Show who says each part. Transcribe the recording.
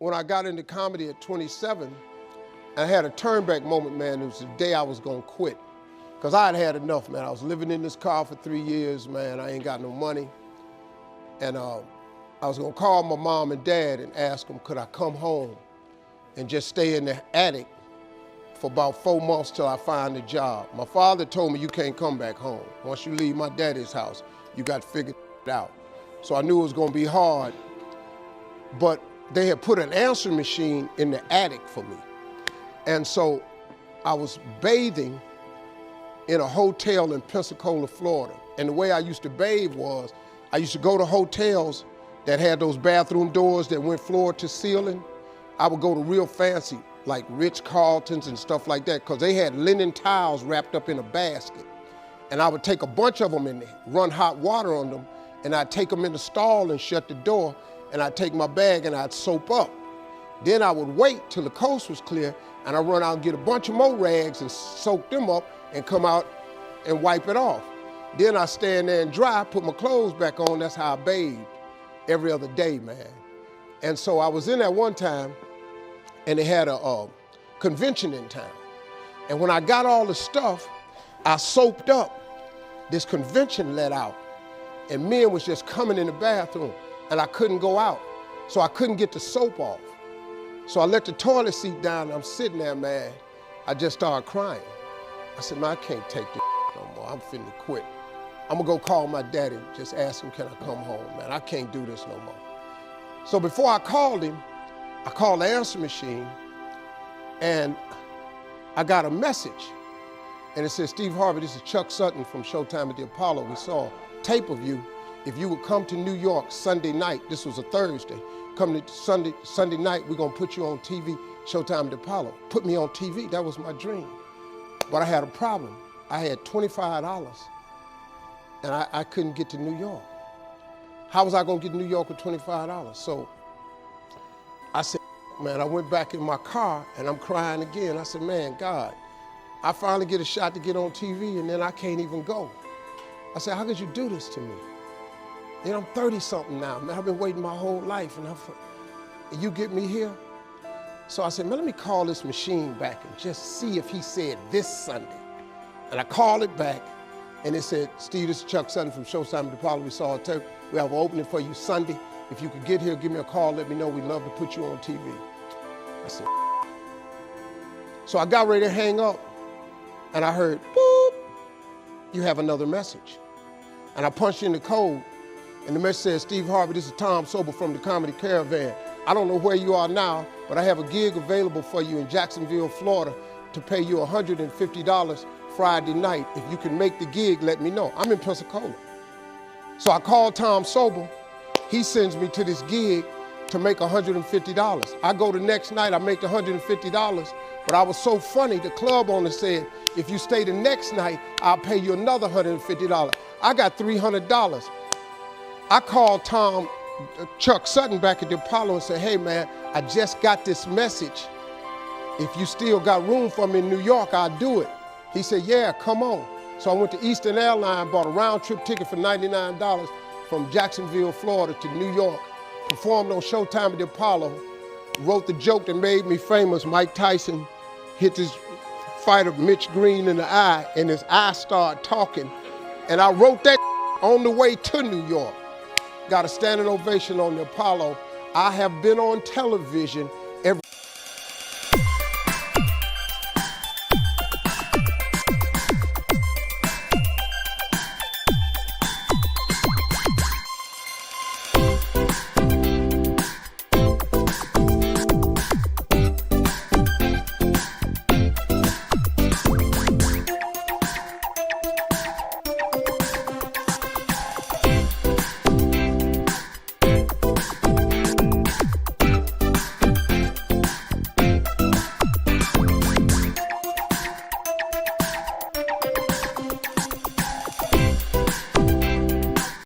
Speaker 1: when I got into comedy at 27, I had a turnback moment, man. It was the day I was gonna quit. Because I had had enough, man. I was living in this car for 3 years, man. I ain't got no money. And I was gonna call my mom and dad and ask them, could I come home and just stay in the attic for about 4 months till I find a job. My father told me, you can't come back home. Once you leave my daddy's house, you got to figure it out. So I knew it was gonna be hard, but they had put an answering machine in the attic for me. And so I was bathing in a hotel in Pensacola, Florida. And the way I used to bathe was, I used to go to hotels that had those bathroom doors that went floor to ceiling. I would go to real fancy, like Ritz-Carltons and stuff like that, because they had linen towels wrapped up in a basket. And I would take a bunch of them and run hot water on them, and I'd take them in the stall and shut the door, and I'd take my bag and I'd soap up. Then I would wait till the coast was clear, and I'd run out and get a bunch of more rags and soak them up and come out and wipe it off. Then I stand there and dry, put my clothes back on. That's how I bathed every other day, man. And so I was in there one time, and they had a convention in town. And when I got all the stuff, I soaped up. This convention let out, and men was just coming in the bathroom, and I couldn't go out. So I couldn't get the soap off. So I let the toilet seat down, and I'm sitting there, man. I just started crying. I said, man, I can't take this no more. I'm finna quit. I'm gonna go call my daddy, just ask him, can I come home, man? I can't do this no more. So before I called him, I called the answer machine, and I got a message. And it said, Steve Harvey, this is Chuck Sutton from Showtime at the Apollo. We saw a tape of you. If you would come to New York Sunday night, this was a Thursday, come to Sunday night, we're gonna put you on TV, Showtime at the Apollo. Put me on TV, that was my dream. But I had a problem. I had $25, and I couldn't get to New York. How was I gonna get to New York with $25? So I said, man, I went back in my car, and I'm crying again. I said, man, God, I finally get a shot to get on TV, and then I can't even go. I said, how could you do this to me? You know, I'm 30-something now, man. I've been waiting my whole life, and you get me here? So I said, man, let me call this machine back and just see if he said this Sunday. And I called it back, and it said, Steve, this is Chuck Sutton from Showtime at the Apollo. We saw a tape. We have an opening for you Sunday. If you could get here, give me a call, let me know. We'd love to put you on TV. I said, so I got ready to hang up, and I heard, boop, you have another message. And I punched in the code, and the message says, Steve Harvey, this is Tom Sobel from the Comedy Caravan. I don't know where you are now, but I have a gig available for you in Jacksonville, Florida, to pay you $150 Friday night. If you can make the gig, let me know. I'm in Pensacola. So I called Tom Sobel. He sends me to this gig to make $150. I go the next night, I make $150, but I was so funny, the club owner said, if you stay the next night, I'll pay you another $150. I got $300. I called Chuck Sutton back at the Apollo and said, hey man, I just got this message. If you still got room for me in New York, I'll do it. He said, yeah, come on. So I went to Eastern Airlines, bought a round trip ticket for $99 from Jacksonville, Florida to New York, performed on Showtime at the Apollo, wrote the joke that made me famous. Mike Tyson hit this fighter, Mitch Green, in the eye, and his eye started talking. And I wrote that on the way to New York. Got a standing ovation on the Apollo. I have been on television